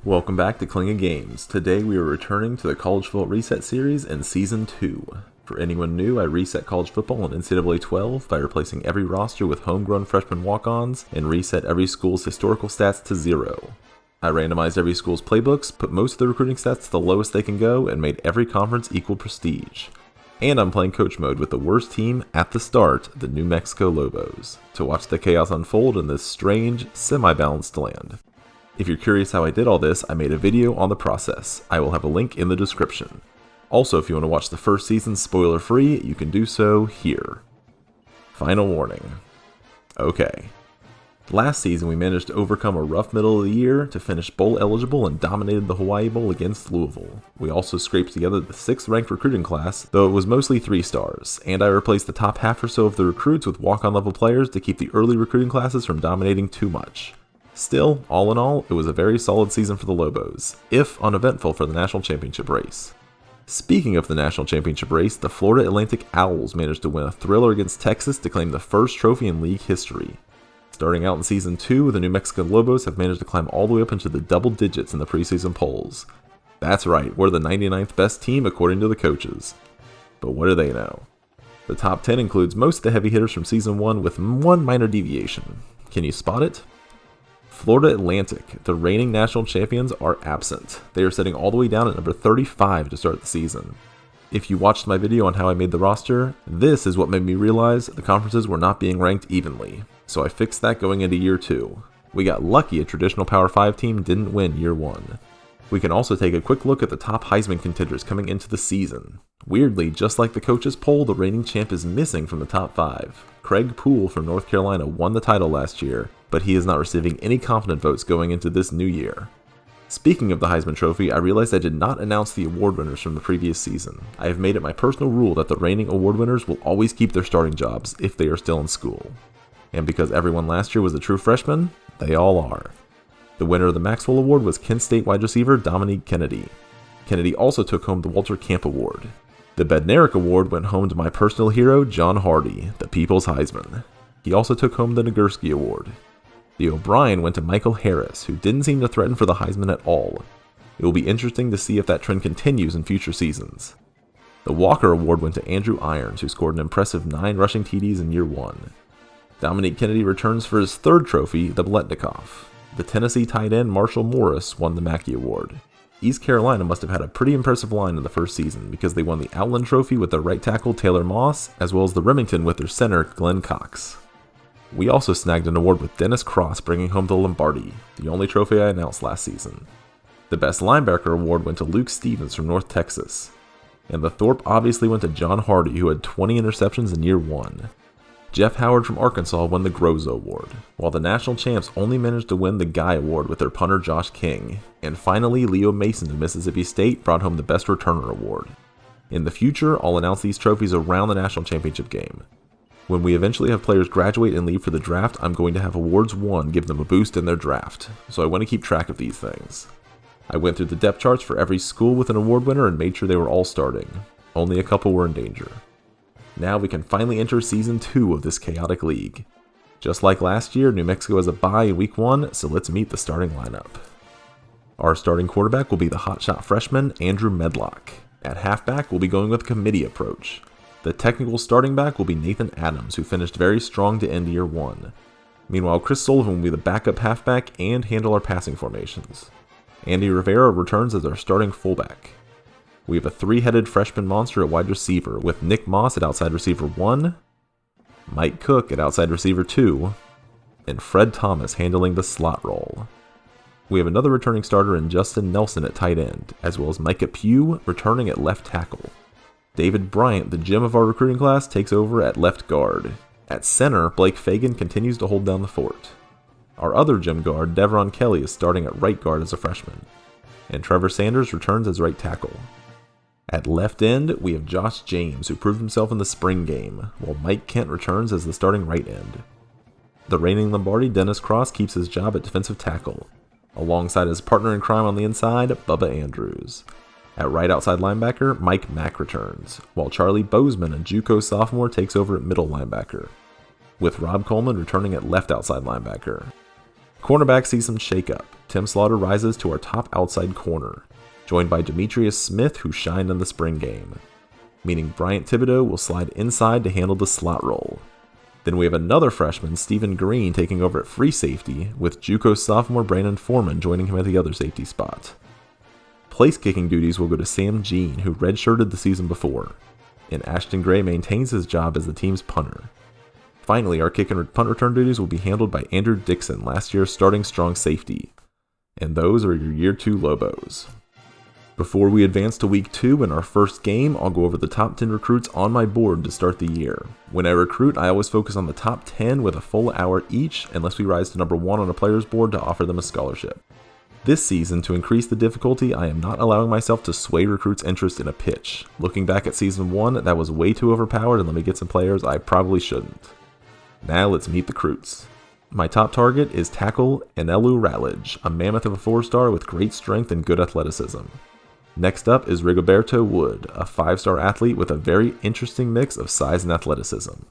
Welcome back to Cling of Games. Today we are returning to the College Football Reset series in Season 2. For anyone new, I reset college football in NCAA 12 by replacing every roster with homegrown freshman walk-ons and reset every school's historical stats to 0. I randomized every school's playbooks, put most of the recruiting stats to the lowest they can go, and made every conference equal prestige. And I'm playing coach mode with the worst team at the start, the New Mexico Lobos, to watch the chaos unfold in this strange, semi-balanced land. If you're curious how I did all this, I made a video on the process. I will have a link in the description. Also, if you want to watch the first season spoiler-free, you can do so here. Final warning. Okay. Last season, we managed to overcome a rough middle of the year to finish bowl eligible and dominated the Hawaii Bowl against Louisville. We also scraped together the 6th ranked recruiting class, though it was mostly 3 stars, and I replaced the top half or so of the recruits with walk-on level players to keep the early recruiting classes from dominating too much. Still, all in all, it was a very solid season for the Lobos, if uneventful for the national championship race. Speaking of the national championship race, the Florida Atlantic Owls managed to win a thriller against Texas to claim the first trophy in league history. Starting out in Season 2, the New Mexico Lobos have managed to climb all the way up into the double digits in the preseason polls. That's right, we're the 99th best team according to the coaches. But what do they know? The top 10 includes most of the heavy hitters from Season 1 with one minor deviation. Can you spot it? Florida Atlantic, the reigning national champions, are absent. They are sitting all the way down at number 35 to start the season. If you watched my video on how I made the roster, this is what made me realize the conferences were not being ranked evenly. So I fixed that going into year 2. We got lucky a traditional Power 5 team didn't win year 1. We can also take a quick look at the top Heisman contenders coming into the season. Weirdly, just like the coaches poll, the reigning champ is missing from the top 5. Craig Poole from North Carolina won the title last year, but he is not receiving any confident votes going into this new year. Speaking of the Heisman Trophy, I realized I did not announce the award winners from the previous season. I have made it my personal rule that the reigning award winners will always keep their starting jobs if they are still in school. And because everyone last year was a true freshman, they all are. The winner of the Maxwell Award was Kent State wide receiver Dominique Kennedy. Kennedy also took home the Walter Camp Award. The Bednarik Award went home to my personal hero, John Hardy, the People's Heisman. He also took home the Nagurski Award. The O'Brien went to Michael Harris, who didn't seem to threaten for the Heisman at all. It will be interesting to see if that trend continues in future seasons. The Walker Award went to Andrew Irons, who scored an impressive 9 rushing TDs in year 1. Dominique Kennedy returns for his 3rd trophy, the Biletnikoff. The Tennessee tight end Marshall Morris won the Mackey Award. East Carolina must have had a pretty impressive line in the first season because they won the Outland Trophy with their right tackle Taylor Moss, as well as the Remington with their center Glenn Cox. We also snagged an award with Dennis Cross bringing home the Lombardi, the only trophy I announced last season. The Best Linebacker Award went to Luke Stevens from North Texas. And the Thorpe obviously went to John Hardy, who had 20 interceptions in year 1. Jeff Howard from Arkansas won the Groza Award, while the national champs only managed to win the Guy Award with their punter Josh King. And finally, Leo Mason of Mississippi State brought home the Best Returner Award. In the future, I'll announce these trophies around the national championship game. When we eventually have players graduate and leave for the draft, I'm going to have awards won give them a boost in their draft, so I want to keep track of these things. I went through the depth charts for every school with an award winner and made sure they were all starting. Only a couple were in danger. Now we can finally enter Season 2 of this chaotic league. Just like last year, New Mexico has a bye in Week 1, so let's meet the starting lineup. Our starting quarterback will be the hotshot freshman, Andrew Medlock. At halfback, we'll be going with a committee approach. The technical starting back will be Nathan Adams, who finished very strong to end year 1. Meanwhile, Chris Sullivan will be the backup halfback and handle our passing formations. Andy Rivera returns as our starting fullback. We have a 3-headed freshman monster at wide receiver with Nick Moss at outside receiver 1, Mike Cook at outside receiver 2, and Fred Thomas handling the slot role. We have another returning starter in Justin Nelson at tight end, as well as Micah Pugh returning at left tackle. David Bryant, the gem of our recruiting class, takes over at left guard. At center, Blake Fagan continues to hold down the fort. Our other gem guard, Devron Kelly, is starting at right guard as a freshman. And Trevor Sanders returns as right tackle. At left end, we have Josh James, who proved himself in the spring game, while Mike Kent returns as the starting right end. The reigning Lombardi, Dennis Cross, keeps his job at defensive tackle, alongside his partner in crime on the inside, Bubba Andrews. At right outside linebacker, Mike Mack returns, while Charlie Bozeman, a JUCO sophomore, takes over at middle linebacker, with Rob Coleman returning at left outside linebacker. Cornerback sees some shakeup. Tim Slaughter rises to our top outside corner, joined by Demetrius Smith, who shined in the spring game, meaning Bryant Thibodeau will slide inside to handle the slot role. Then we have another freshman, Stephen Green, taking over at free safety, with JUCO sophomore Brandon Foreman joining him at the other safety spot. Place kicking duties will go to Sam Jean, who redshirted the season before, and Ashton Gray maintains his job as the team's punter. Finally, our kick and punt return duties will be handled by Andrew Dixon, last year's starting strong safety. And those are your Year 2 Lobos. Before we advance to Week 2 and our first game, I'll go over the top 10 recruits on my board to start the year. When I recruit, I always focus on the top 10 with a full hour each, unless we rise to number 1 on a player's board to offer them a scholarship. This season, to increase the difficulty, I am not allowing myself to sway recruits' interest in a pitch. Looking back at Season 1, that was way too overpowered and let me get some players I probably shouldn't. Now let's meet the recruits. My top target is tackle Enelu Ratledge, a mammoth of a 4-star with great strength and good athleticism. Next up is Rigoberto Wood, a 5-star athlete with a very interesting mix of size and athleticism.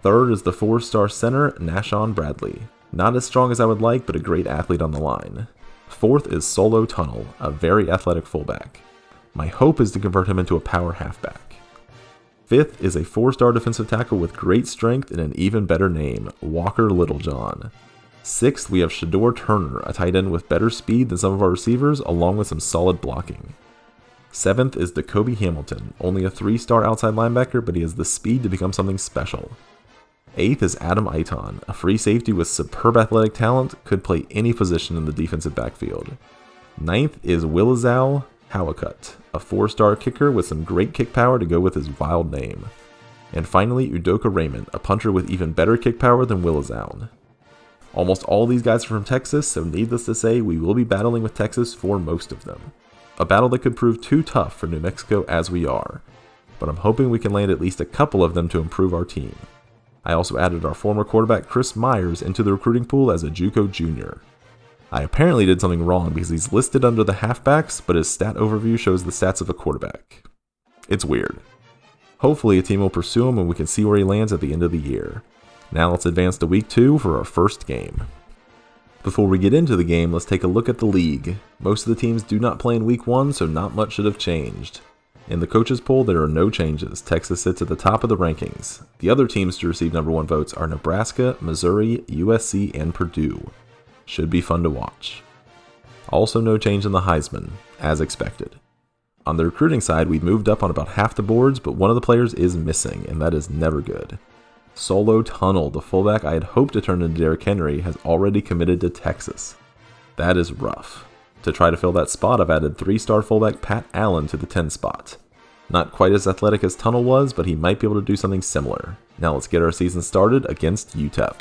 Third is the 4-star center Nashon Bradley. Not as strong as I would like, but a great athlete on the line. Fourth is Solo Tunnel, a very athletic fullback. My hope is to convert him into a power halfback. Fifth is a 4-star defensive tackle with great strength and an even better name, Walker Littlejohn. Sixth, we have Shador Turner, a tight end with better speed than some of our receivers, along with some solid blocking. Seventh is Jacoby Hamilton, only a 3-star outside linebacker, but he has the speed to become something special. Eighth is Adam Aiton, a free safety with superb athletic talent, could play any position in the defensive backfield. Ninth is Willizal Howakut, a 4-star kicker with some great kick power to go with his wild name. And finally, Udoka Raymond, a punter with even better kick power than Willizal. Almost all these guys are from Texas, so needless to say, we will be battling with Texas for most of them. A battle that could prove too tough for New Mexico as we are, but I'm hoping we can land at least a couple of them to improve our team. I also added our former quarterback Chris Myers into the recruiting pool as a JUCO junior. I apparently did something wrong because he's listed under the halfbacks, but his stat overview shows the stats of a quarterback. It's weird. Hopefully a team will pursue him and we can see where he lands at the end of the year. Now let's advance to Week 2 for our first game. Before we get into the game, let's take a look at the league. Most of the teams do not play in Week 1, so not much should have changed. In the coaches poll, there are no changes. Texas sits at the top of the rankings. The other teams to receive number 1 votes are Nebraska, Missouri, USC, and Purdue. Should be fun to watch. Also no change in the Heisman, as expected. On the recruiting side, we've moved up on about half the boards, but one of the players is missing, and that is never good. Solo Tunnel, the fullback I had hoped to turn into Derrick Henry, has already committed to Texas. That is rough. To try to fill that spot, I've added 3-star fullback Pat Allen to the 10 spot. Not quite as athletic as Tunnel was, but he might be able to do something similar. Now let's get our season started against UTEP.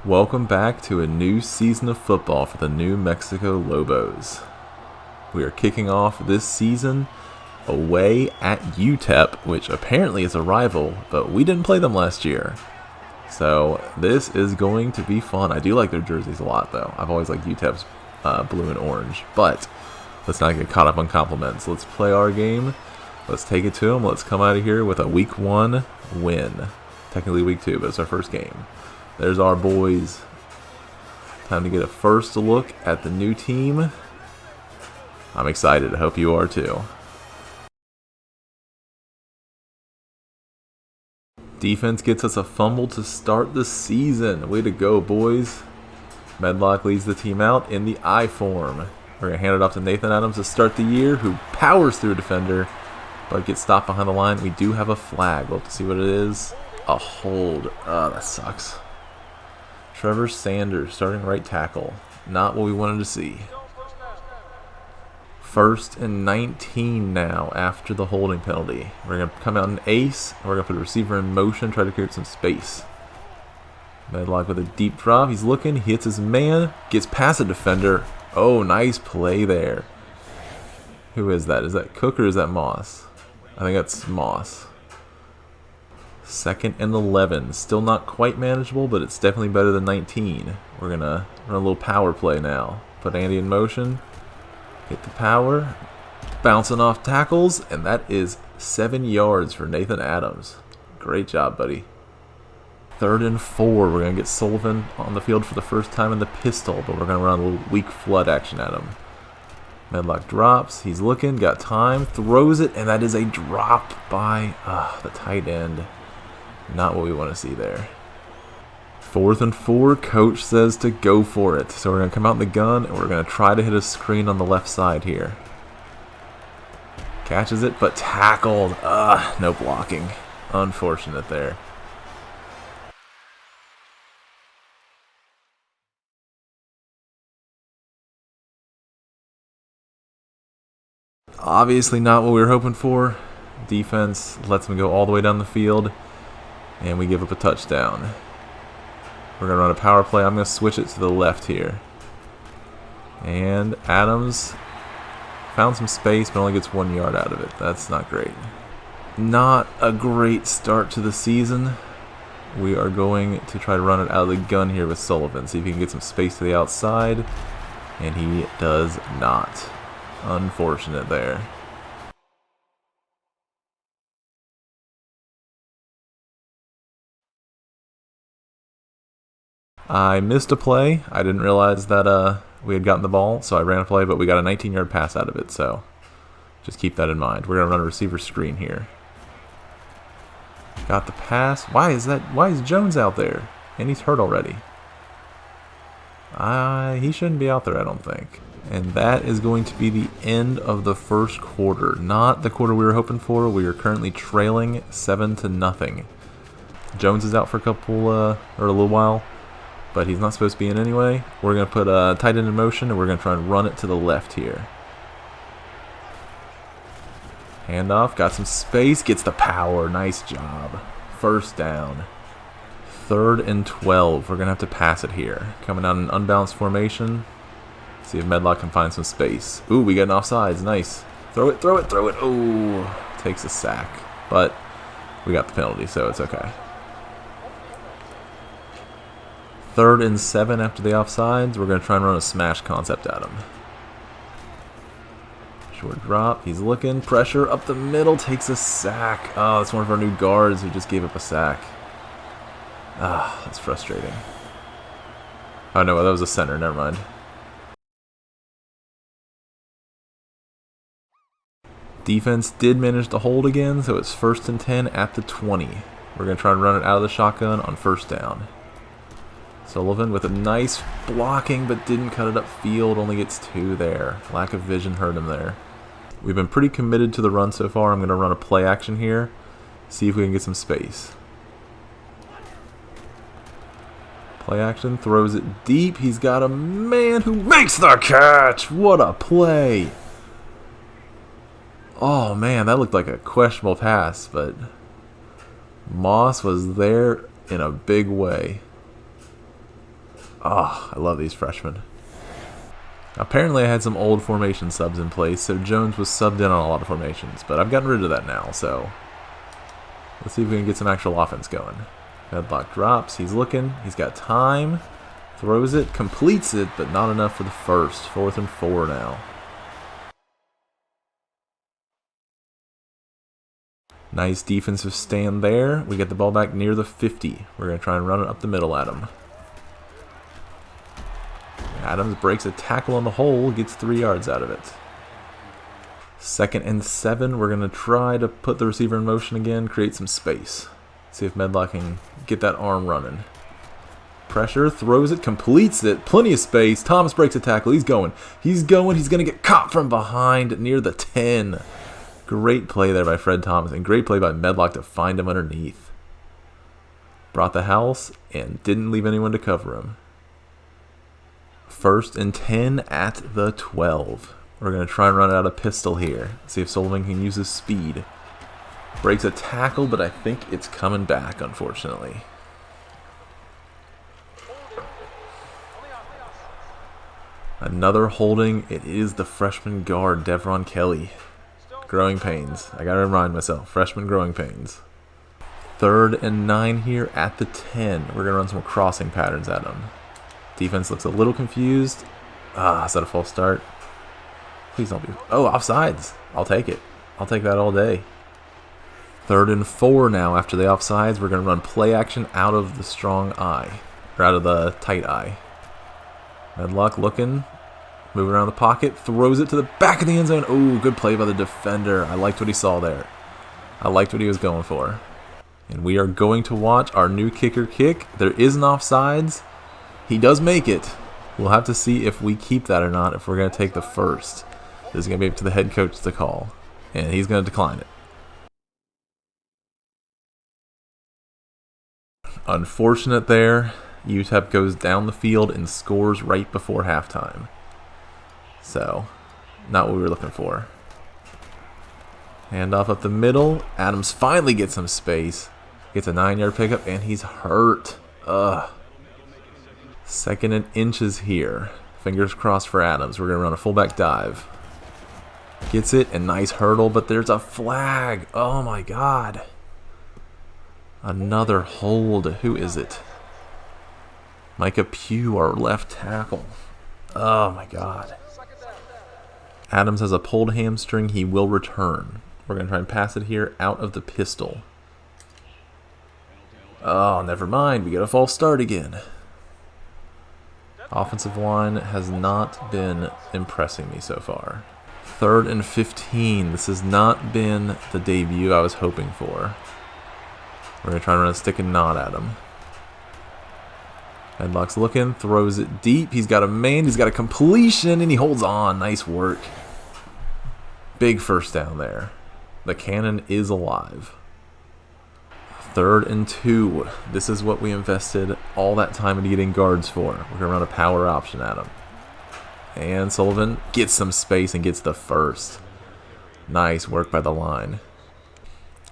Welcome back to a new season of football for the New Mexico Lobos. We are kicking off this season away at UTEP, which apparently is a rival, but we didn't play them last year. So this is going to be fun. I do like their jerseys a lot, though. I've always liked UTEP's blue and orange, but let's not get caught up on compliments. Let's play our game. Let's take it to them. Let's come out of here with a Week 1 win. Technically Week 2, but it's our first game. There's our boys. Time to get a first look at the new team. I'm excited. I hope you are too. Defense gets us a fumble to start the season. Way to go, boys. Medlock leads the team out in the I form. We're going to hand it off to Nathan Adams to start the year, who powers through a defender, but gets stopped behind the line. We do have a flag. We'll have to see what it is. A hold. Oh, that sucks. Trevor Sanders, starting right tackle. Not what we wanted to see. 1st and 19 now after the holding penalty. We're going to come out in ace. And we're going to put the receiver in motion, try to create some space. Medlock with a deep drop. He's looking, he hits his man, gets past a defender. Oh, nice play there. Who is that? Is that Cook or is that Moss? I think that's Moss. 2nd and 11. Still not quite manageable, but it's definitely better than 19. We're going to run a little power play now. Put Andy in motion. Hit the power. Bouncing off tackles, and that is 7 yards for Nathan Adams. Great job, buddy. 3rd and 4. We're going to get Sullivan on the field for the first time in the pistol, but we're going to run a little weak flood action at him. Medlock drops. He's looking. Got time. Throws it, and that is a drop by the tight end. Not what we want to see there. 4th and 4. Coach says to go for it. So we're going to come out in the gun, and we're going to try to hit a screen on the left side here. Catches it, but tackled. No blocking. Unfortunate there. Obviously not what we were hoping for. Defense lets them go all the way down the field, and we give up a touchdown. We're going to run a power play. I'm going to switch it to the left here. And Adams found some space, but only gets 1 yard out of it. That's not great. Not a great start to the season. We are going to try to run it out of the gun here with Sullivan. See if he can get some space to the outside. And he does not. Unfortunate there. I missed a play. I didn't realize that we had gotten the ball, so I ran a play, but we got a 19-yard pass out of it, so just keep that in mind. We're going to run a receiver screen here. Got the pass. Why is Jones out there? And he's hurt already. He shouldn't be out there, I don't think. And that is going to be the end of the first quarter. Not the quarter we were hoping for. We are currently trailing 7-0. Jones is out for a little while, but he's not supposed to be in anyway. We're going to put a tight end in motion, and we're going to try and run it to the left here. Handoff, got some space, gets the power. Nice job. First down. 3rd and 12. We're going to have to pass it here. Coming out in an unbalanced formation. See if Medlock can find some space. Ooh, we got an offsides. Nice. Throw it, throw it, throw it. Ooh, takes a sack. But we got the penalty, so it's okay. 3rd and 7 after the offsides. We're going to try and run a smash concept at him. Short drop. He's looking. Pressure up the middle. Takes a sack. Oh, that's one of our new guards who just gave up a sack. That's frustrating. Oh, no, that was a center. Never mind. Defense did manage to hold again, so it's 1st and 10 at the 20. We're going to try and run it out of the shotgun on 1st down. Sullivan with a nice blocking, but didn't cut it upfield. Only gets 2 there. Lack of vision hurt him there. We've been pretty committed to the run so far. I'm going to run a play action here. See if we can get some space. Play action. Throws it deep. He's got a man who makes the catch. What a play. Oh, man. That looked like a questionable pass, but Moss was there in a big way. Oh, I love these freshmen. Apparently I had some old formation subs in place, so Jones was subbed in on a lot of formations, but I've gotten rid of that now, so let's see if we can get some actual offense going. Medlock drops, he's looking, he's got time, throws it, completes it, but not enough for the first. 4th and 4 now. Nice defensive stand there. We get the ball back near the 50. We're going to try and run it up the middle at him. Adams breaks a tackle on the hole, gets 3 yards out of it. 2nd and 7, we're going to try to put the receiver in motion again, create some space. See if Medlock can get that arm running. Pressure, throws it, completes it, plenty of space. Thomas breaks a tackle, he's going. He's going to get caught from behind near the 10. Great play there by Fred Thomas, and great play by Medlock to find him underneath. Brought the house and didn't leave anyone to cover him. 1st and 10 at the 12. We're going to try and run out a pistol here. See if Sullivan can use his speed. Breaks a tackle, but I think it's coming back, unfortunately. Another holding. It is the freshman guard, Devron Kelly. Growing pains. I got to remind myself. Freshman growing pains. 3rd and 9 here at the 10. We're going to run some crossing patterns at him. Defense looks a little confused. Is that a false start? Please don't be. Oh, offsides. I'll take it. I'll take that all day. Third and 4 now after the offsides. We're going to run play action out of the strong eye. Or out of the tight eye. Medlock looking. Moving around the pocket. Throws it to the back of the end zone. Ooh, good play by the defender. I liked what he saw there. I liked what he was going for. And we are going to watch our new kicker kick. There is an offsides. He does make it. We'll have to see if we keep that or not if we're going to take the first. This is going to be up to the head coach to call. And he's going to decline it. Unfortunate there. UTEP goes down the field and scores right before halftime. So, not what we were looking for. Handoff up the middle. Adams finally gets some space. Gets a 9-yard pickup, and he's hurt. Ugh. 2nd and inches here. Fingers crossed for Adams. We're going to run a fullback dive. Gets it, and nice hurdle, but there's a flag. Oh, my God. Another hold. Who is it? Micah Pugh, our left tackle. Oh, my God. Adams has a pulled hamstring. He will return. We're going to try and pass it here out of the pistol. Oh, never mind. We get a false start again. Offensive line has not been impressing me so far. 3rd and 15. This has not been the debut I was hoping for. We're going to try and run a stick and knot at him. Medlock's looking, throws it deep. He's got a man, he's got a completion, and he holds on. Nice work. Big first down there. The cannon is alive. 3rd and 2. This is what we invested all that time into getting guards for. We're going to run a power option at him. And Sullivan gets some space and gets the first. Nice work by the line.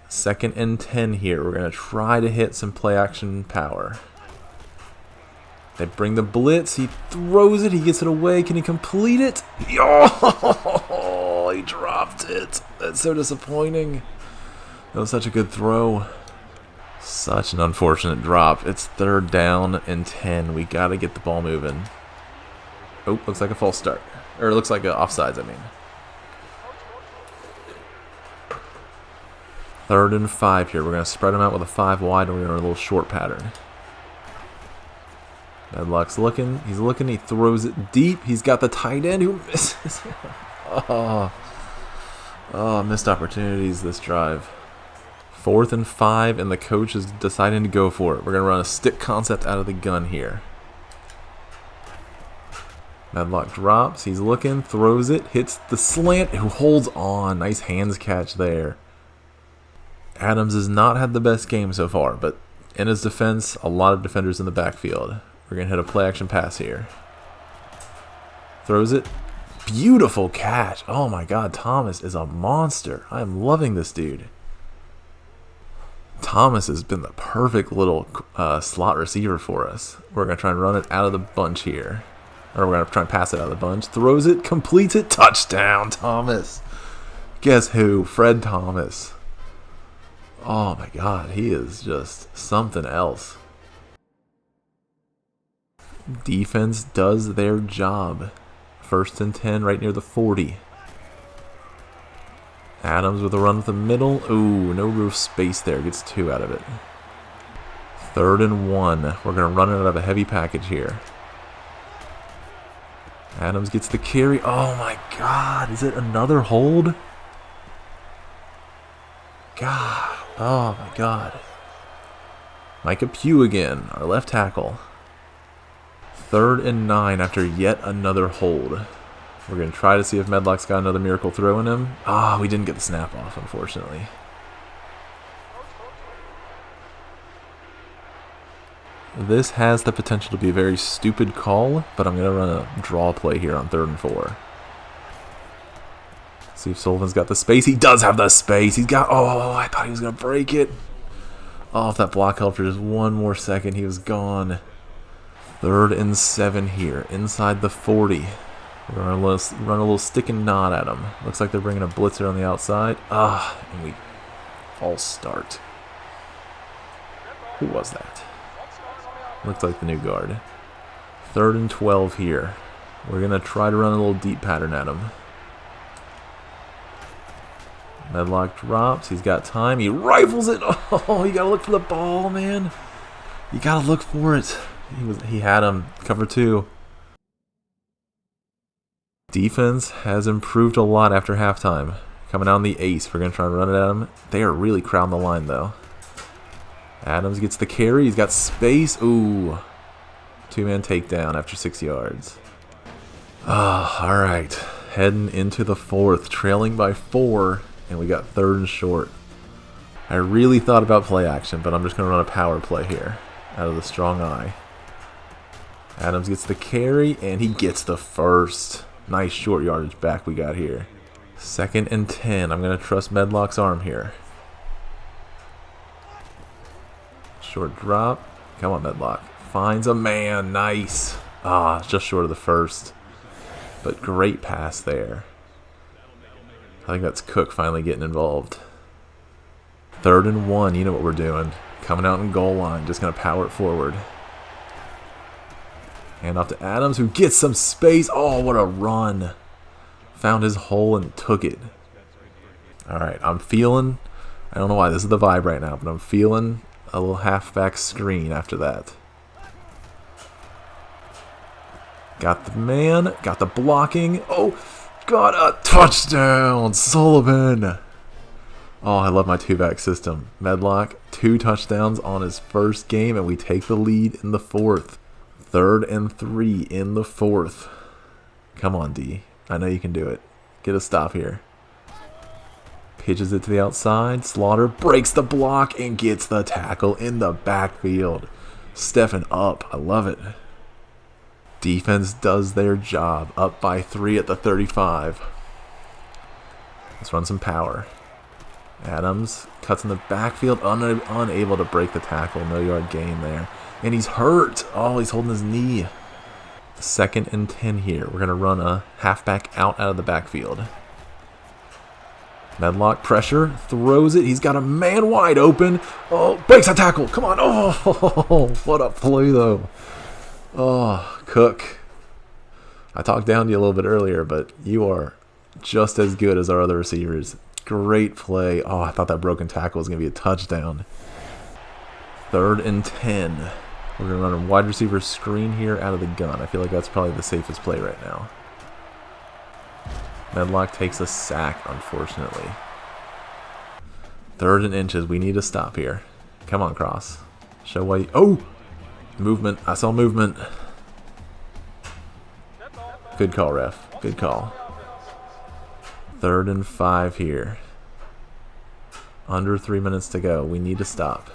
2nd and 10 here. We're going to try to hit some play action power. They bring the blitz. He throws it. He gets it away. Can he complete it? Oh, he dropped it. That's so disappointing. That was such a good throw. Such an unfortunate drop. It's 3rd down and 10. We got to get the ball moving. Oh, looks like a false start. Or it looks like an offsides, I mean. 3rd and 5 here. We're going to spread them out with a 5 wide, and we're going to run a little short pattern. Medlock's looking. He's looking. He throws it deep. He's got the tight end who misses. Missed opportunities this drive. 4th and 5, and the coach is deciding to go for it. We're going to run a stick concept out of the gun here. Medlock drops. He's looking. Throws it. Hits the slant. Who holds on. Nice hands catch there. Adams has not had the best game so far, but in his defense, a lot of defenders in the backfield. We're going to hit a play action pass here. Throws it. Beautiful catch. Oh my God, Thomas is a monster. I am loving this dude. Thomas has been the perfect little slot receiver for us. We're going to try and run it out of the bunch here. Or we're going to try and pass it out of the bunch. Throws it, completes it. Touchdown, Thomas. Guess who? Fred Thomas. Oh my God, he is just something else. Defense does their job. 1st and 10 right near the 40. Adams with a run with the middle. Ooh, no real space there. Gets 2 out of it. 3rd and 1. We're going to run it out of a heavy package here. Adams gets the carry. Oh my God. Is it another hold? God. Oh my God. Micah Pugh again, our left tackle. 3rd and 9 after yet another hold. We're going to try to see if Medlock's got another miracle throw in him. We didn't get the snap off, unfortunately. This has the potential to be a very stupid call, but I'm going to run a draw play here on 3rd and 4. See if Sullivan's got the space. He does have the space. He's got... Oh, I thought he was going to break it. Oh, if that block held for just one more second, he was gone. 3rd and 7 here, inside the 40. We're going to run a little stick and knot at him. Looks like they're bringing a blitzer on the outside. And we false start. Who was that? Looks like the new guard. 3rd and 12 here. We're going to try to run a little deep pattern at him. Medlock drops. He's got time. He rifles it. Oh, you gotta look for the ball, man. You gotta look for it. He had him. Cover 2. Defense has improved a lot after halftime. Coming out on the ace. We're gonna try and run it at him. They are really crowding the line though. Adams gets the carry. He's got space. Ooh. 2-man takedown after 6 yards. Alright. Heading into the 4th. Trailing by 4. And we got 3rd and short. I really thought about play action, but I'm just going to run a power play here. Out of the strong eye. Adams gets the carry, and he gets the first. Nice short yardage back we got here. 2nd and 10. I'm going to trust Medlock's arm here. Short drop. Come on, Medlock. Finds a man. Nice. Just short of the first. But great pass there. I think that's Cook finally getting involved. 3rd and 1. You know what we're doing. Coming out in goal line. Just going to power it forward. Hand off to Adams, who gets some space. Oh, what a run. Found his hole and took it. Alright, I'm feeling... I don't know why this is the vibe right now, but I'm feeling a little halfback screen after that. Got the man. Got the blocking. Oh, got a touchdown. Sullivan. Oh, I love my 2-back system. Medlock, 2 touchdowns on his first game, and we take the lead in the 4th. 3rd and 3 in the 4th. Come on, D. I know you can do it. Get a stop here. Pitches it to the outside. Slaughter breaks the block and gets the tackle in the backfield. Stepping up. I love it. Defense does their job. Up by 3 at the 35. Let's run some power. Adams cuts in the backfield. Unable to break the tackle. No yard gain there. And he's hurt. Oh, he's holding his knee. 2nd and 10 here. We're going to run a halfback out of the backfield. Medlock pressure. Throws it. He's got a man wide open. Oh, breaks a tackle. Come on. Oh, what a play though. Oh, Cook. I talked down to you a little bit earlier, but you are just as good as our other receivers. Great play. Oh, I thought that broken tackle was going to be a touchdown. 3rd and 10. We're going to run a wide receiver screen here out of the gun. I feel like that's probably the safest play right now. Medlock takes a sack, unfortunately. 3rd and inches. We need to stop here. Come on, Cross. Show why you... Oh! Movement. I saw movement. Good call, ref. Good call. 3rd and 5 here. Under 3 minutes to go. We need to stop.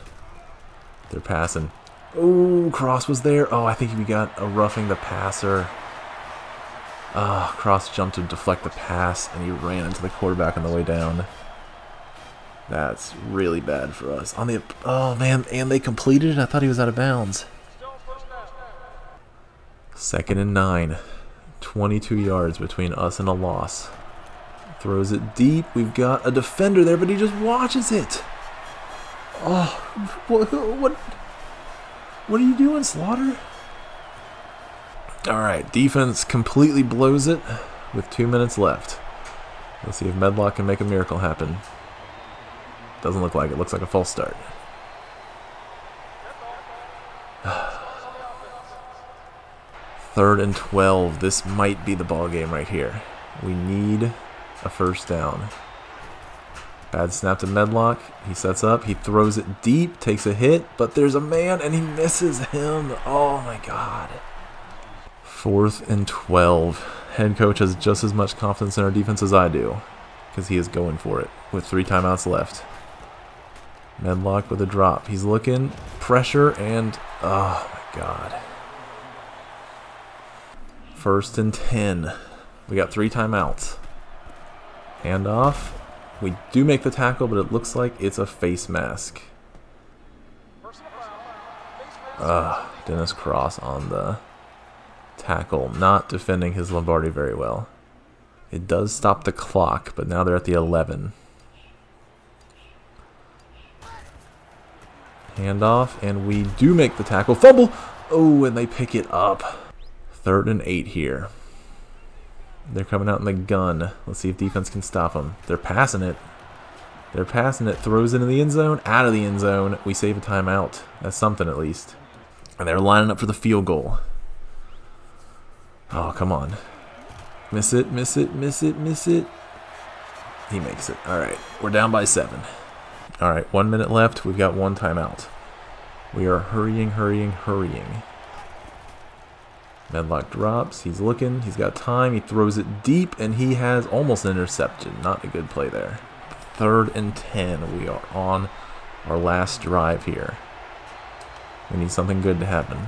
They're passing. Oh, Cross was there. Oh, I think we got a roughing the passer. Cross jumped to deflect the pass, and he ran into the quarterback on the way down. That's really bad for us. On the oh man, and they completed it. I thought he was out of bounds. 2nd and 9. 22 yards between us and a loss. Throws it deep. We've got a defender there, but he just watches it. Oh, what are you doing, Slaughter? Alright, defense completely blows it with 2 minutes left. Let's see if Medlock can make a miracle happen. Doesn't look like it. Looks like a false start. Third and 12. This might be the ball game right here. We need a first down. Bad snap to Medlock. He sets up. He throws it deep. Takes a hit. But there's a man and he misses him. Oh my god. 4th and 12. Head coach has just as much confidence in our defense as I do. Because he is going for it with 3 timeouts left. Medlock with a drop. He's looking. Pressure and... oh my god. 1st and 10. We got 3 timeouts. Handoff. We do make the tackle, but it looks like it's a face mask. Dennis Cross on the tackle. Not defending his Lombardi very well. It does stop the clock, but now they're at the 11. Handoff, and we do make the tackle. Fumble! Oh, and they pick it up. 3rd and 8 here. They're coming out in the gun. Let's see if defense can stop them. They're passing it. They're passing it, throws it in the end zone, out of the end zone. We save a timeout. That's something at least. And they're lining up for the field goal. Oh, come on. Miss it, miss it, miss it, miss it. He makes it. All right, we're down by 7. All right, 1 minute left. We've got 1 timeout. We are hurrying, hurrying, hurrying. Medlock drops. He's looking. He's got time. He throws it deep, and he has almost an interception. Not a good play there. 3rd and 10. We are on our last drive here. We need something good to happen.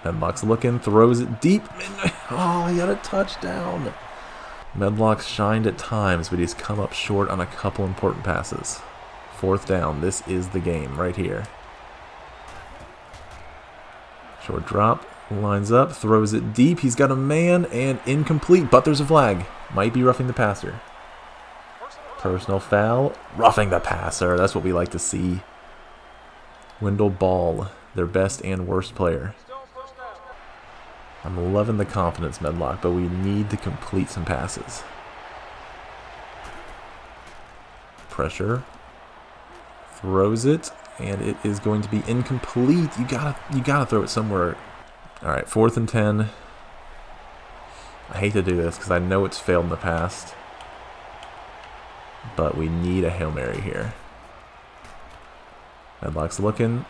Medlock's looking. Throws it deep. Oh, he got a touchdown. Medlock's shined at times, but he's come up short on a couple important passes. 4th down. This is the game right here. Short drop. Lines up, throws it deep. He's got a man and incomplete, but there's a flag. Might be roughing the passer. Personal foul. Roughing the passer. That's what we like to see. Wendell Ball, their best and worst player. I'm loving the confidence, Medlock, but we need to complete some passes. Pressure. Throws it, and it is going to be incomplete. You gotta throw it somewhere. All right, 4th and 10. I hate to do this because I know it's failed in the past, but we need a Hail Mary here. Medlock's looking,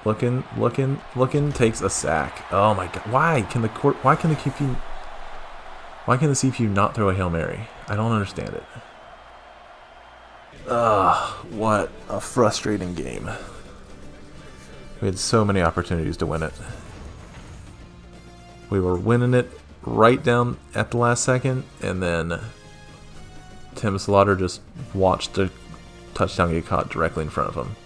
takes a sack. Oh my God! Why can the CPU not throw a Hail Mary? I don't understand it. Ugh, what a frustrating game. We had so many opportunities to win it. We were winning it right down at the last second, and then Tim Slaughter just watched the touchdown get caught directly in front of him.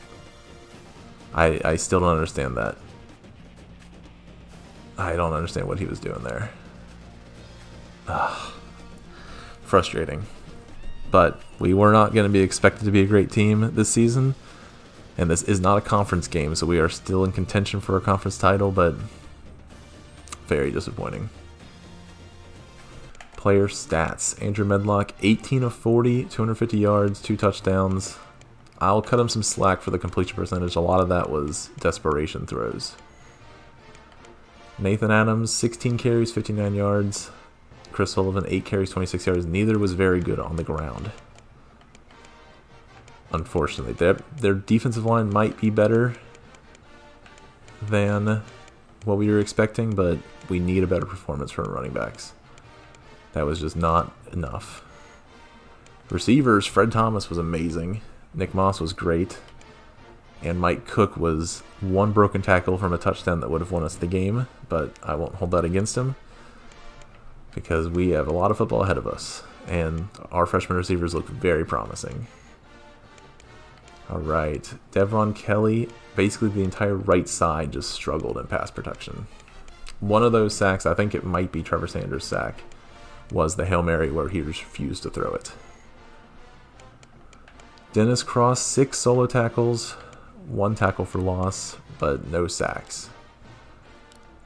I still don't understand that. I don't understand what he was doing there. Frustrating. But we were not going to be expected to be a great team this season, and this is not a conference game, so we are still in contention for a conference title, but very disappointing. Player stats. Andrew Medlock, 18 of 40, 250 yards, 2 touchdowns. I'll cut him some slack for the completion percentage. A lot of that was desperation throws. Nathan Adams, 16 carries, 59 yards. Chris Sullivan, 8 carries, 26 yards. Neither was very good on the ground. Unfortunately, their defensive line might be better than what we were expecting, but we need a better performance from running backs. That was just not enough. Receivers, Fred Thomas was amazing. Nick Moss was great. And Mike Cook was 1 broken tackle from a touchdown that would have won us the game, but I won't hold that against him because we have a lot of football ahead of us, and our freshman receivers look very promising. All right, Devron Kelly, basically the entire right side just struggled in pass protection. One of those sacks, I think it might be Trevor Sanders' sack, was the Hail Mary where he refused to throw it. Dennis Cross, 6 solo tackles, 1 tackle for loss, but no sacks.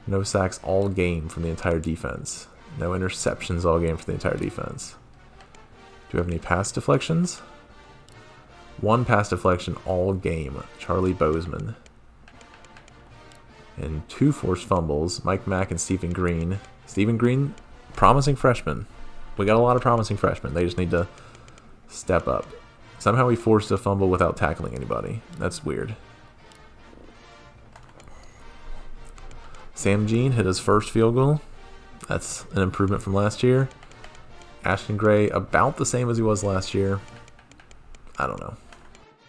No sacks all game from the entire defense. No interceptions all game for the entire defense. Do we have any pass deflections? 1 pass deflection all game. Charlie Bozeman. And 2 forced fumbles. Mike Mack and Stephen Green. Stephen Green, promising freshman. We got a lot of promising freshmen. They just need to step up. Somehow he forced a fumble without tackling anybody. That's weird. Sam Jean hit his first field goal. That's an improvement from last year. Ashton Gray, about the same as he was last year. I don't know.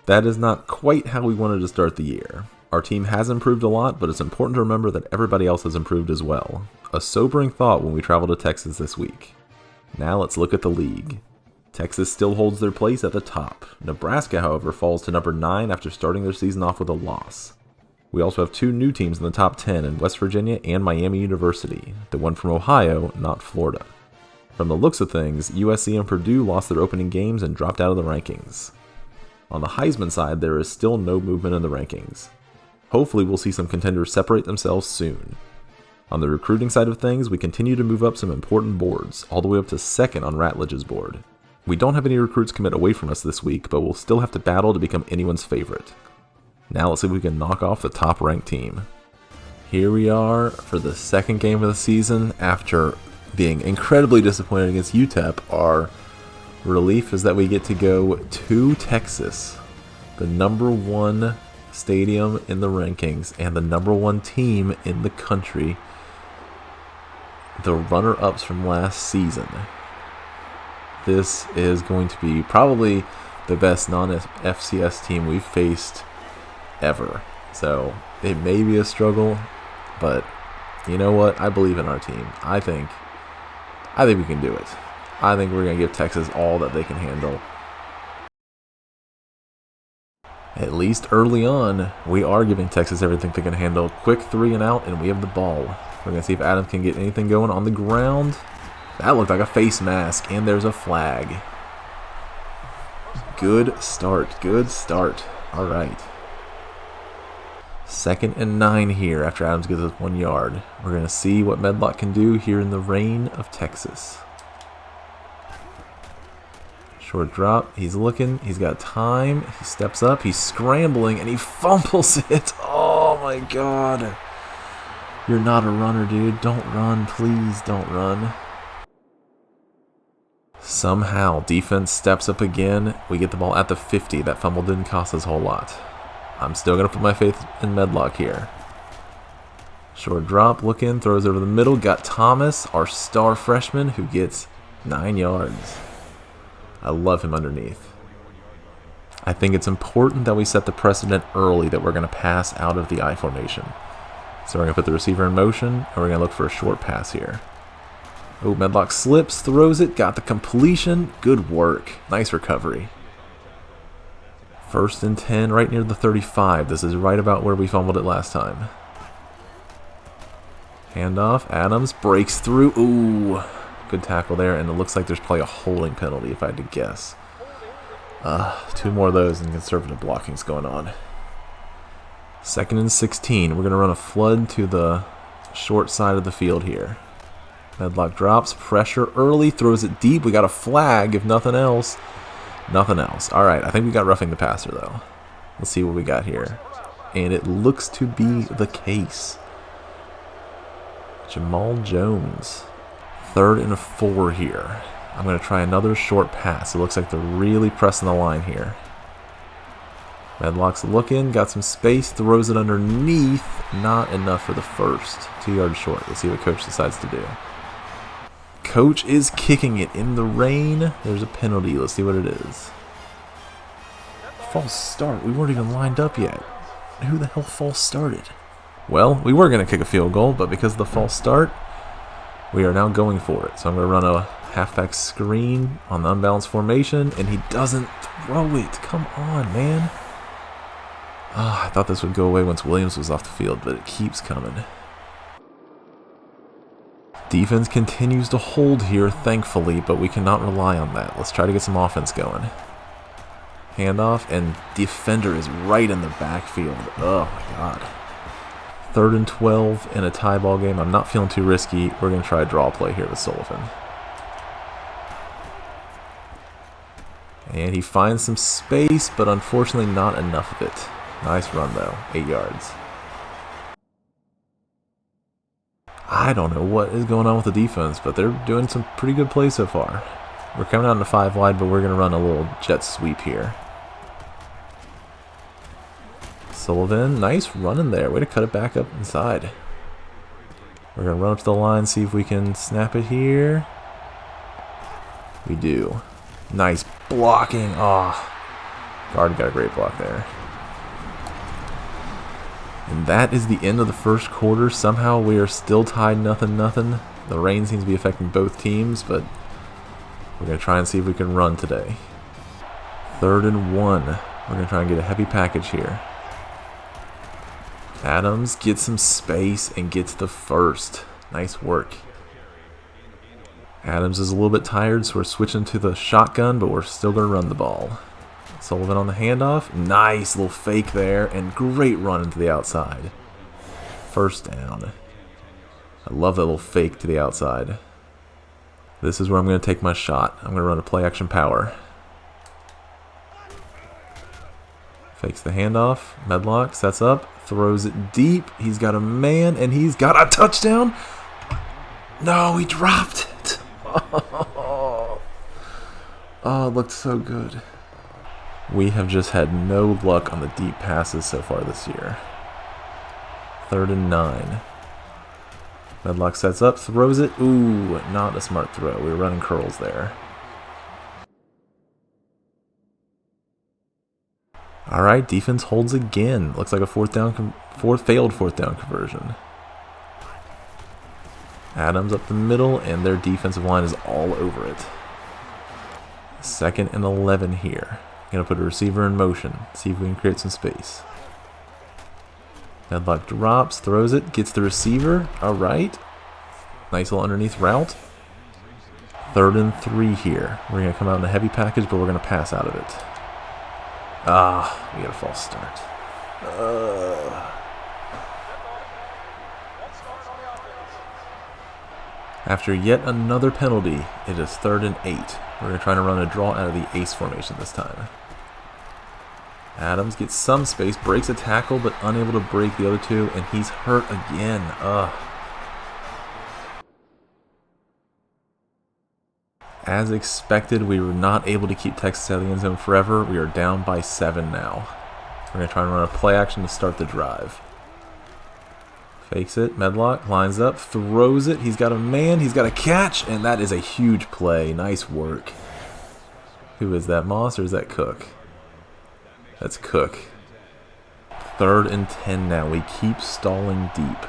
That is not quite how we wanted to start the year. Our team has improved a lot, but it's important to remember that everybody else has improved as well. A sobering thought when we travel to Texas this week. Now let's look at the league. Texas still holds their place at the top. Nebraska, however, falls to number 9 after starting their season off with a loss. We also have 2 new teams in the top 10 in West Virginia and Miami University, the one from Ohio, not Florida. From the looks of things, USC and Purdue lost their opening games and dropped out of the rankings. On the Heisman side, there is still no movement in the rankings. Hopefully we'll see some contenders separate themselves soon. On the recruiting side of things, we continue to move up some important boards, all the way up to 2nd on Ratledge's board. We don't have any recruits commit away from us this week, but we'll still have to battle to become anyone's favorite. Now let's see if we can knock off the top-ranked team. Here we are for the second game of the season. After being incredibly disappointed against UTEP, our relief is that we get to go to Texas, the #1 stadium in the rankings and the #1 team in the country, the runner-ups from last season. This is going to be probably the best non-FCS team we've faced ever. So it may be a struggle, but you know what? I believe in our team. I think we can do it. I think we're going to give Texas all that they can handle. At least early on, we are giving Texas everything they can handle. Quick 3 and out, and we have the ball. We're going to see if Adam can get anything going on the ground. That looked like a face mask, and there's a flag. Good start. Good start. All right. 2nd and 9 here after Adams gets us 1 yard. We're going to see what Medlock can do here in the rain of Texas. Short drop. He's looking. He's got time. He steps up. He's scrambling, and he fumbles it. Oh, my God. You're not a runner, dude. Don't run. Please don't run. Somehow, defense steps up again. We get the ball at the 50. That fumble didn't cost us a whole lot. I'm still going to put my faith in Medlock here. Short drop, looking, throws over the middle. Got Thomas, our star freshman, who gets 9 yards. I love him underneath. I think it's important that we set the precedent early that we're going to pass out of the I formation. So we're going to put the receiver in motion, and we're going to look for a short pass here. Oh, Medlock slips, throws it, got the completion. Good work. Nice recovery. 1st and 10, right near the 35. This is right about where we fumbled it last time. Handoff. Adams breaks through. Ooh, good tackle there, and it looks like there's probably a holding penalty if I had to guess. 2 more of those, and conservative blocking's going on. 2nd and 16. We're going to run a flood to the short side of the field here. Medlock drops, pressure early, throws it deep. We got a flag, if nothing else. Nothing else. All right, I think we got roughing the passer, though. Let's see what we got here. And it looks to be the case. Jamal Jones. 3rd and 4 here. I'm going to try another short pass. It looks like they're really pressing the line here. Medlock's looking, got some space, throws it underneath. Not enough for the first. 2 yards short. Let's see what coach decides to do. Coach is kicking it in the rain. There's a penalty. Let's see what it is. False start. We weren't even lined up yet. Who the hell false started? Well, we were going to kick a field goal, but because of the false start, we are now going for it. So I'm going to run a halfback screen on the unbalanced formation, and he doesn't throw it. Come on, man. I thought this would go away once Williams was off the field, but it keeps coming. Defense continues to hold here, thankfully, but we cannot rely on that. Let's try to get some offense going. Handoff, and defender is right in the backfield. Oh, my God. 3rd and 12 in a tie ball game. I'm not feeling too risky. We're going to try a draw play here with Sullivan. And he finds some space, but unfortunately not enough of it. Nice run, though. 8 yards. I don't know what is going on with the defense, but they're doing some pretty good plays so far. We're coming out into 5 wide, but we're going to run a little jet sweep here. Sullivan, nice running there. Way to cut it back up inside. We're going to run up to the line, see if we can snap it here. We do. Nice blocking. Guard got a great block there. And that is the end of the first quarter. Somehow we are still tied 0-0. The rain seems to be affecting both teams, but we're going to try and see if we can run today. 3rd and 1. We're going to try and get a heavy package here. Adams gets some space and gets the first. Nice work. Adams is a little bit tired, so we're switching to the shotgun, but we're still going to run the ball. Sullivan on the handoff. Nice little fake there, and great run into the outside. 1st down. I love that little fake to the outside. This is where I'm going to take my shot. I'm going to run a play action power. Fakes the handoff. Medlock sets up. Throws it deep. He's got a man, and he's got a touchdown. No, he dropped it. Oh, it looked so good. We have just had no luck on the deep passes so far this year. 3rd and 9. Medlock sets up, throws it. Ooh, not a smart throw. We were running curls there. All right, defense holds again. Looks like a failed fourth down conversion. Adams up the middle, and their defensive line is all over it. 2nd and 11 here. Gonna put a receiver in motion. See if we can create some space. Medlock drops, throws it, gets the receiver. All right. Nice little underneath route. 3rd and 3 here. We're gonna come out in a heavy package, but we're gonna pass out of it. We got a false start. After yet another penalty, it is 3rd and 8. We're going to try to run a draw out of the ace formation this time. Adams gets some space, breaks a tackle, but unable to break the other two, and he's hurt again. As expected, we were not able to keep Texas out of the end zone forever. We are down by 7 now. We're going to try and run a play action to start the drive. Fakes it, Medlock, lines up, throws it. He's got a man, he's got a catch, and that is a huge play. Nice work. Who is that, Moss, or is that Cook? That's Cook. 3rd and 10 now. We keep stalling deep.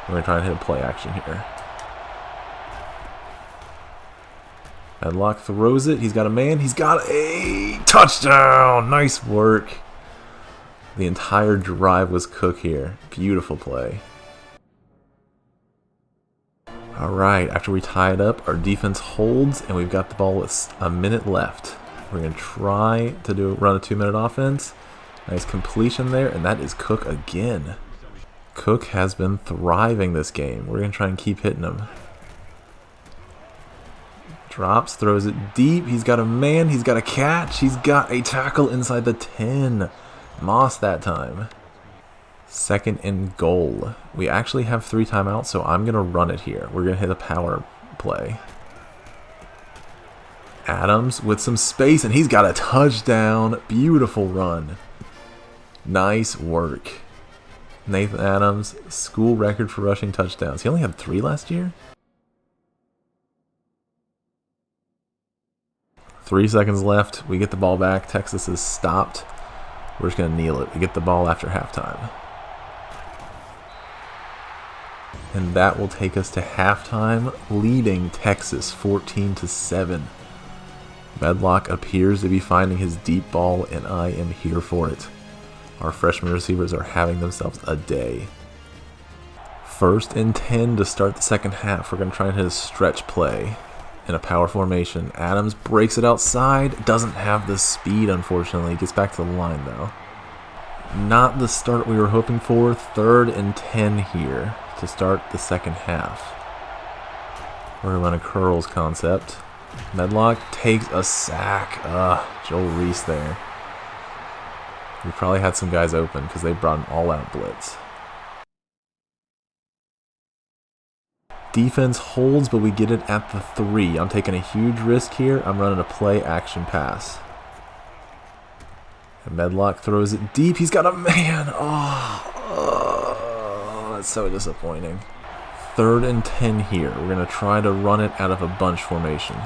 We're going to try and hit a play action here. Medlock throws it. He's got a man. He's got a touchdown. Nice work. The entire drive was Cook here. Beautiful play. All right, after we tie it up, our defense holds, and we've got the ball with a minute left. We're going to try to run a 2-minute offense. Nice completion there, and that is Cook again. Cook has been thriving this game. We're going to try and keep hitting him. Drops, throws it deep. He's got a man. He's got a catch. He's got a tackle inside the 10. Moss that time. 2nd and goal. We actually have 3 timeouts, so I'm going to run it here. We're going to hit a power play. Adams with some space, and he's got a touchdown. Beautiful run. Nice work. Nathan Adams, school record for rushing touchdowns. He only had 3 last year? 3 seconds left. We get the ball back. Texas is stopped. We're just going to kneel it. We get the ball after halftime. And that will take us to halftime, leading Texas 14-7. Medlock appears to be finding his deep ball, and I am here for it. Our freshman receivers are having themselves a day. 1st and 10 to start the second half. We're going to try and hit a stretch play in a power formation. Adams breaks it outside. Doesn't have the speed, unfortunately. Gets back to the line, though. Not the start we were hoping for. 3rd and 10 here to start the second half. We're going to run a curls concept. Medlock takes a sack. Joel Reese there. We probably had some guys open because they brought an all-out blitz. Defense holds, but we get it at the 3. I'm taking a huge risk here. I'm running a play action pass. And Medlock throws it deep. He's got a man. That's so disappointing. 3rd and 10 here. We're going to try to run it out of a bunch formation.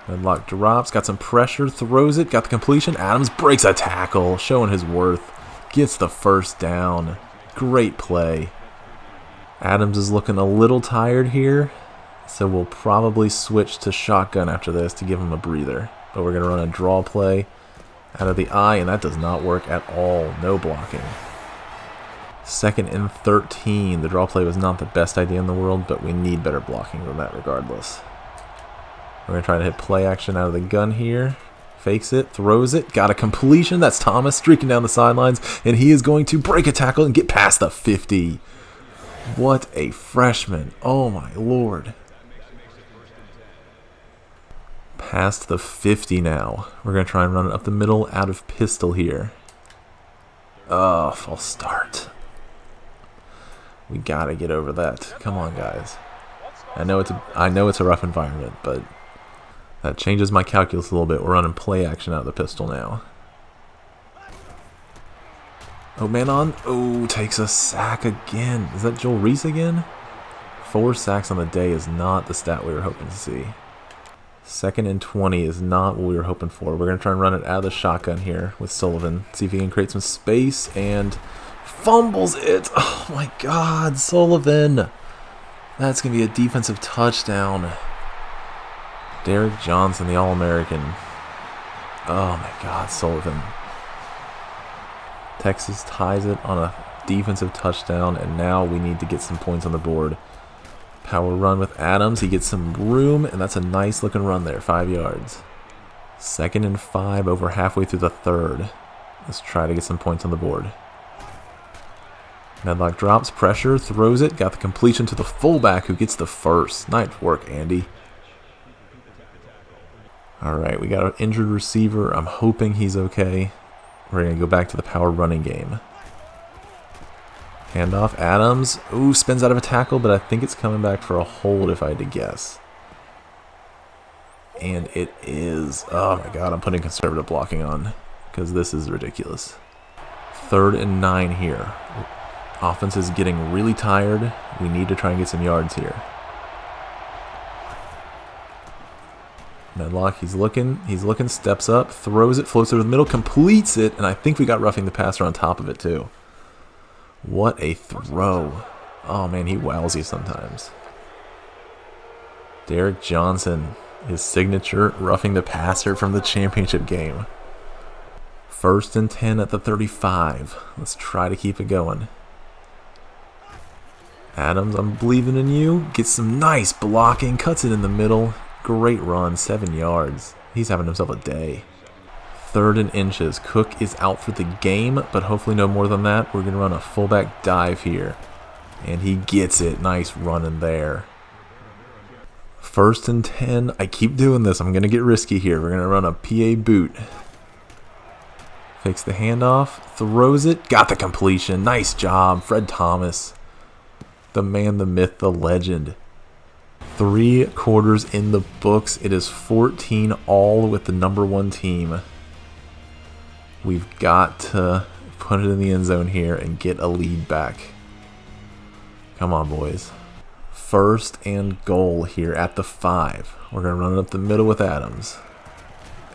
Medlock drops, got some pressure, throws it, got the completion. Adams breaks a tackle, showing his worth. Gets the first down. Great play. Adams is looking a little tired here, so we'll probably switch to shotgun after this to give him a breather. But we're going to run a draw play out of the eye, and that does not work at all. No blocking. 2nd and 13. The draw play was not the best idea in the world, but we need better blocking than that regardless. We're going to try to hit play action out of the gun here. Fakes it, throws it, got a completion. That's Thomas streaking down the sidelines, and he is going to break a tackle and get past the 50. What a freshman. Oh my lord. Past the 50 now. We're going to try and run it up the middle out of pistol here. Oh, false start. We got to get over that. Come on, guys. I know it's a rough environment, but that changes my calculus a little bit. We're running play action out of the pistol now. Oh, man on. Oh, takes a sack again. Is that Joel Reese again? 4 sacks on the day is not the stat we were hoping to see. 2nd and 20 is not what we were hoping for. We're going to try and run it out of the shotgun here with Sullivan. See if he can create some space, and fumbles it. Oh my god, Sullivan. That's going to be a defensive touchdown. Derek Johnson, the All-American. Oh my god, Sullivan. Texas ties it on a defensive touchdown, and now we need to get some points on the board. Power run with Adams. He gets some room, and that's a nice looking run there. 5 yards. 2nd and 5 over halfway through the 3rd. Let's try to get some points on the board. Medlock drops, pressure, throws it, got the completion to the fullback who gets the first. Nice work, Andy. Alright, we got an injured receiver. I'm hoping he's okay. We're going to go back to the power running game. Handoff, Adams. Ooh, spins out of a tackle, but I think it's coming back for a hold if I had to guess. And it is. Oh my god, I'm putting conservative blocking on because this is ridiculous. 3rd and 9 here. Offense is getting really tired. We need to try and get some yards here. Medlock, he's looking, steps up, throws it, floats over the middle, completes it, and I think we got roughing the passer on top of it too. What a throw. Oh man, he wows you sometimes. Derek Johnson, his signature roughing the passer from the championship game. 1st and 10 at the 35. Let's try to keep it going. Adams, I'm believing in you. Gets some nice blocking, cuts it in the middle. Great run, 7 yards. He's having himself a day. 3rd and inches. Cook is out for the game, but hopefully no more than that. We're going to run a fullback dive here. And he gets it. Nice running there. 1st and 10. I keep doing this. I'm going to get risky here. We're going to run a PA boot. Fakes the handoff. Throws it. Got the completion. Nice job, Fred Thomas. The man, the myth, the legend. 3 quarters in the books. It is 14 all with the #1 team. We've got to put it in the end zone here and get a lead back. Come on, boys. 1st and goal here at the 5. We're going to run it up the middle with Adams.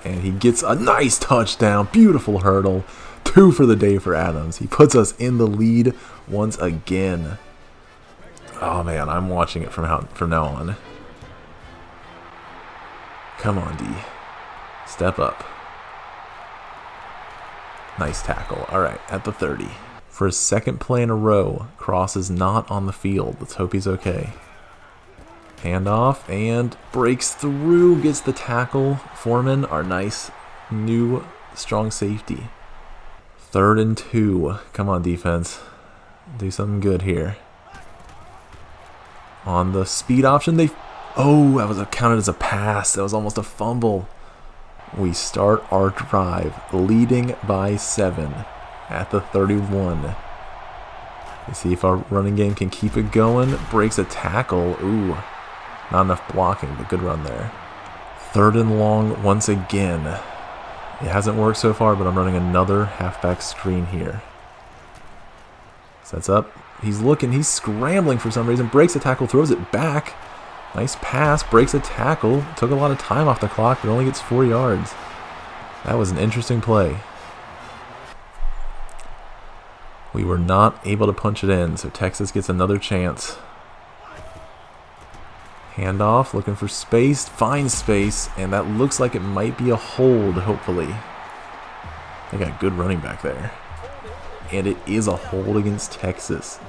And he gets a nice touchdown. Beautiful hurdle. 2 for the day for Adams. He puts us in the lead once again. Oh man, I'm watching it from now on. Come on, D. Step up. Nice tackle. Alright, at the 30. For his 2nd play in a row, Cross is not on the field. Let's hope he's okay. Handoff, and breaks through, gets the tackle. Foreman, our nice new strong safety. 3rd and 2. Come on, defense. Do something good here. On the speed option, oh, that was counted as a pass. That was almost a fumble. We start our drive leading by 7 at the 31. Let's see if our running game can keep it going. Breaks a tackle. Ooh, not enough blocking, but good run there. 3rd and long once again. It hasn't worked so far, but I'm running another halfback screen here. Sets up. He's looking. He's scrambling for some reason. Breaks a tackle. Throws it back. Nice pass. Breaks a tackle. Took a lot of time off the clock, but only gets 4 yards. That was an interesting play. We were not able to punch it in, so Texas gets another chance. Handoff. Looking for space. Finds space. And that looks like it might be a hold, hopefully. They got a good running back there. And it is a hold against Texas.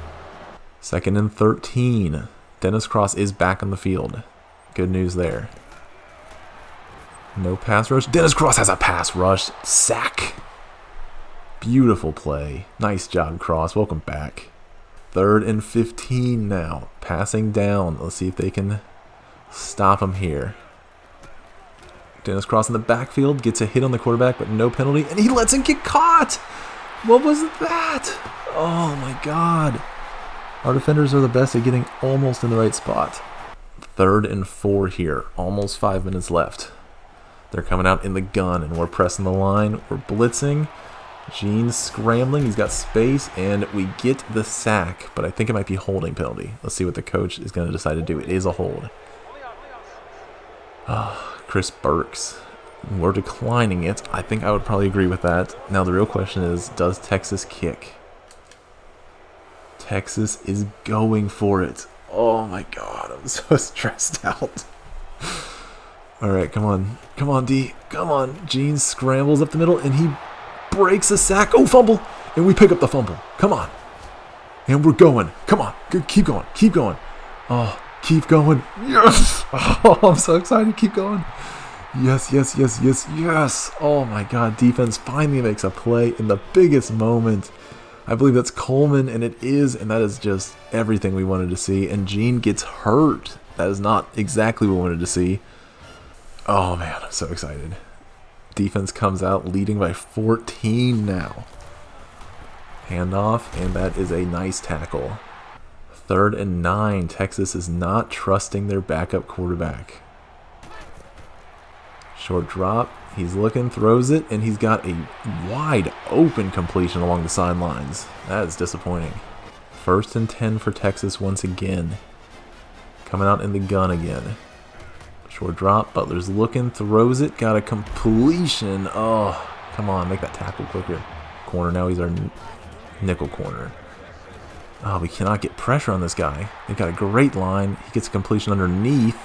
2nd and 13. Dennis Cross is back on the field. Good news there. No pass rush. Dennis Cross has a pass rush. Sack. Beautiful play. Nice job, Cross. Welcome back. 3rd and 15 now. Passing down. Let's see if they can stop him here. Dennis Cross in the backfield. Gets a hit on the quarterback, but no penalty. And he lets him get caught. What was that? Oh my god. Our defenders are the best at getting almost in the right spot. 3rd and 4 here. Almost 5 minutes left. They're coming out in the gun, and we're pressing the line. We're blitzing. Gene's scrambling. He's got space, and we get the sack, but I think it might be holding penalty. Let's see what the coach is going to decide to do. It is a hold. Chris Burks. We're declining it. I think I would probably agree with that. Now the real question is, does Texas kick? Texas is going for it. Oh my god, I'm so stressed out. Alright, come on. Come on, D. Come on. Gene scrambles up the middle, and he breaks a sack. Oh, fumble. And we pick up the fumble. Come on. And we're going. Come on. Keep going. Keep going. Oh, keep going. Yes. Oh, I'm so excited. Keep going. Yes, yes, yes, yes, yes. Oh, my God. Defense finally makes a play in the biggest moment. I believe that's Coleman, and it is. And that is just everything we wanted to see. And Gene gets hurt. That is not exactly what we wanted to see. Oh, man. I'm so excited. Defense comes out leading by 14 now. Handoff, and that is a nice tackle. 3rd and 9. Texas is not trusting their backup quarterback. Short drop. He's looking, throws it, and he's got a wide open completion along the sidelines. That is disappointing. 1st and 10 for Texas once again. Coming out in the gun again. Short drop. Butler's looking, throws it, got a completion. Oh, come on, make that tackle quicker. Corner, now he's our nickel corner. Oh, we cannot get pressure on this guy. They've got a great line. He gets a completion underneath.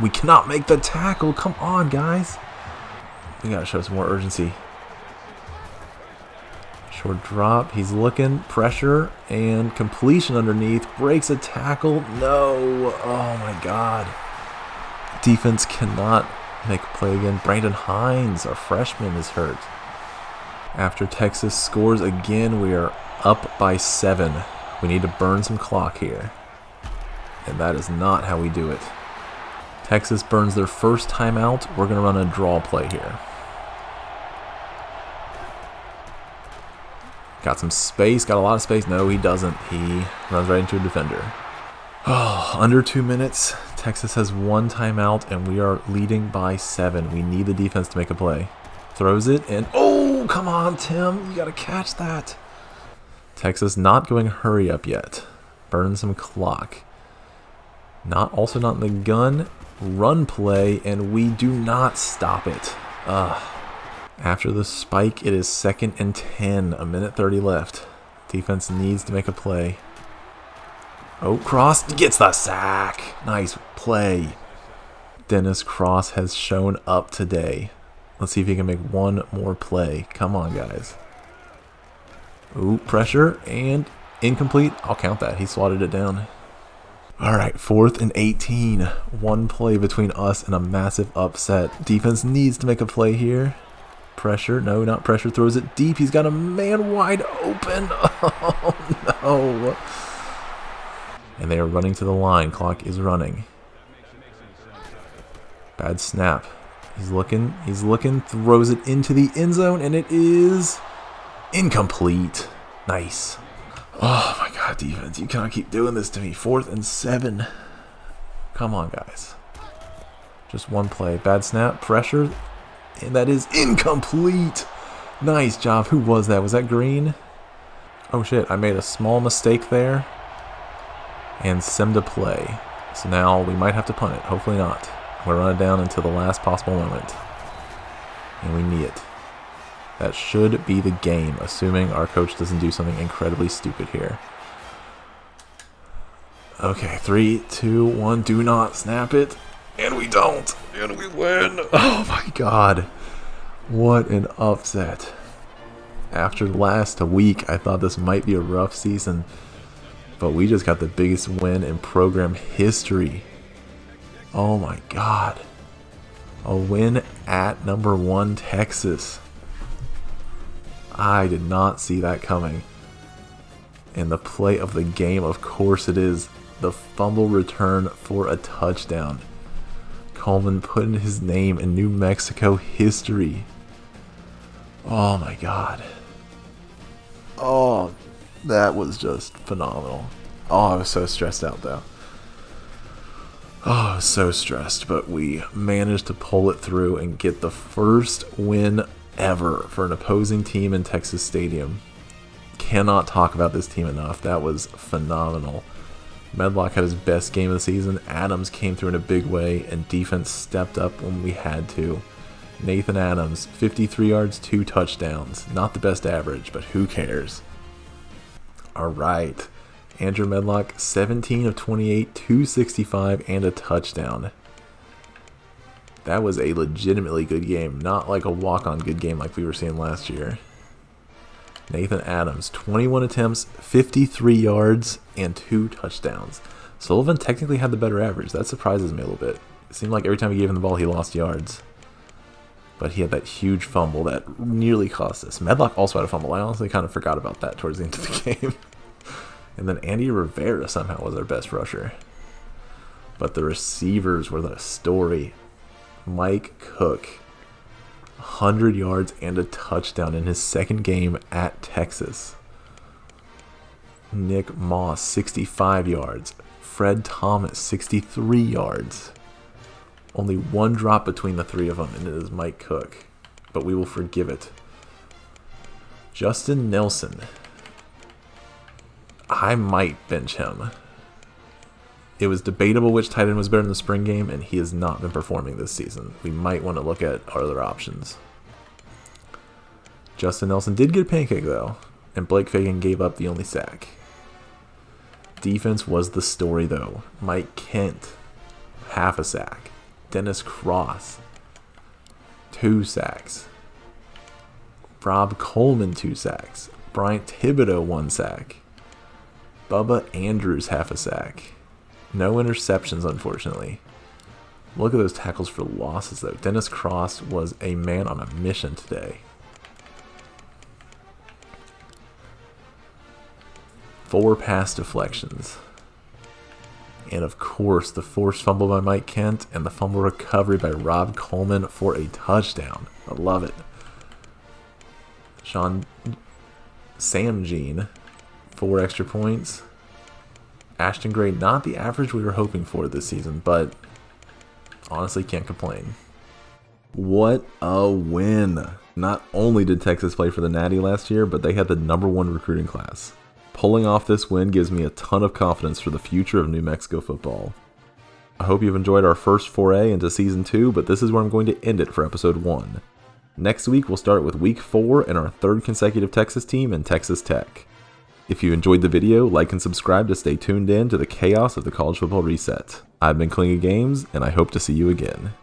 We cannot make the tackle. Come on, guys. We gotta show some more urgency. Short drop. He's looking, pressure, and completion underneath. Breaks a tackle. No. Oh, my God. Defense cannot make a play again. Brandon Hines, our freshman, is hurt. After Texas scores again, we are up by 7. We need to burn some clock here. And that is not how we do it. Texas burns their first timeout. We're going to run a draw play here. Got some space, got a lot of space. No, he doesn't. He runs right into a defender. Oh, under 2 minutes. Texas has 1 timeout, and we are leading by 7. We need the defense to make a play. Throws it, and oh, come on, Tim. You got to catch that. Texas not going hurry up yet. Burn some clock. Also not in the gun. Run play, and we do not stop it. After the spike, it is 2nd and 10. 1:30 left. Defense needs to make a play. Oh, Cross gets the sack. Nice play. Dennis Cross has shown up today. Let's see if he can make one more play. Come on, guys. Ooh, pressure and incomplete. I'll count that. He swatted it down. All right, 4th and 18. 1 play between us and a massive upset. Defense needs to make a play here. Pressure. No, not pressure. Throws it deep. He's got a man wide open. Oh, no. And they are running to the line. Clock is running. Bad snap. He's looking, throws it into the end zone, and it is incomplete. Nice. Oh my God, defense. You cannot keep doing this to me. 4th and 7. Come on, guys. Just 1 play. Bad snap, pressure, and that is incomplete. Nice job. Who was that? Was that Green? Oh shit, I made a small mistake there. And sim to play. So now we might have to punt it. Hopefully not. We're running down until the last possible moment. And we need it. That should be the game, assuming our coach doesn't do something incredibly stupid here. Okay, 3, 2, 1. Do not snap it. And we don't. And we win. Oh my God. What an upset. After last week, I thought this might be a rough season. But we just got the biggest win in program history. Oh my God. A win at number 1 Texas. I did not see that coming. And the play of the game, of course it is. The fumble return for a touchdown. Coleman putting his name in New Mexico history. Oh my god. Oh, that was just phenomenal. Oh, I was so stressed out though. Oh, I was so stressed, but we managed to pull it through and get the first win ever for an opposing team in Texas Stadium. Cannot talk about this team enough. That was phenomenal. Medlock had his best game of the season. Adams came through in a big way, and defense stepped up when we had to. Nathan Adams, 53 yards, 2 touchdowns. Not the best average, but who cares? Alright. Andrew Medlock, 17 of 28, 265, and a touchdown. That was a legitimately good game. Not like a walk-on good game like we were seeing last year. Nathan Adams, 21 attempts, 53 yards, and 2 touchdowns. Sullivan technically had the better average. That surprises me a little bit. It seemed like every time he gave him the ball, he lost yards. But he had that huge fumble that nearly cost us. Medlock also had a fumble. I honestly kind of forgot about that towards the end of the game. And then Andy Rivera somehow was our best rusher. But the receivers were the story. Mike Cook, 100 yards and a touchdown in his second game at Texas. Nick Moss, 65 yards. Fred Thomas, 63 yards. Only one drop between the three of them, and it is Mike Cook. But we will forgive it. Justin Nelson. I might bench him. It was debatable which tight end was better in the spring game, and he has not been performing this season. We might want to look at our other options. Justin Nelson did get a pancake, though, and Blake Fagan gave up the only sack. Defense was the story, though. Mike Kent, half a sack. Dennis Cross, 2 sacks. Rob Coleman, 2 sacks. Bryant Thibodeau, 1 sack. Bubba Andrews, half a sack. No interceptions, unfortunately. Look at those tackles for losses, though. Dennis Cross was a man on a mission today. 4 pass deflections. And of course, the forced fumble by Mike Kent and the fumble recovery by Rob Coleman for a touchdown. I love it. Sam Jean, 4 extra points. Ashton Gray, not the average we were hoping for this season, but honestly can't complain. What a win. Not only did Texas play for the Natty last year, but they had the #1 recruiting class. Pulling off this win gives me a ton of confidence for the future of New Mexico football. I hope you've enjoyed our first foray into Season 2, but this is where I'm going to end it for Episode 1. Next week, we'll start with Week 4 and our 3rd consecutive Texas team in Texas Tech. If you enjoyed the video, like and subscribe to stay tuned in to the chaos of the College Football Reset. I've been Klinga Games, and I hope to see you again.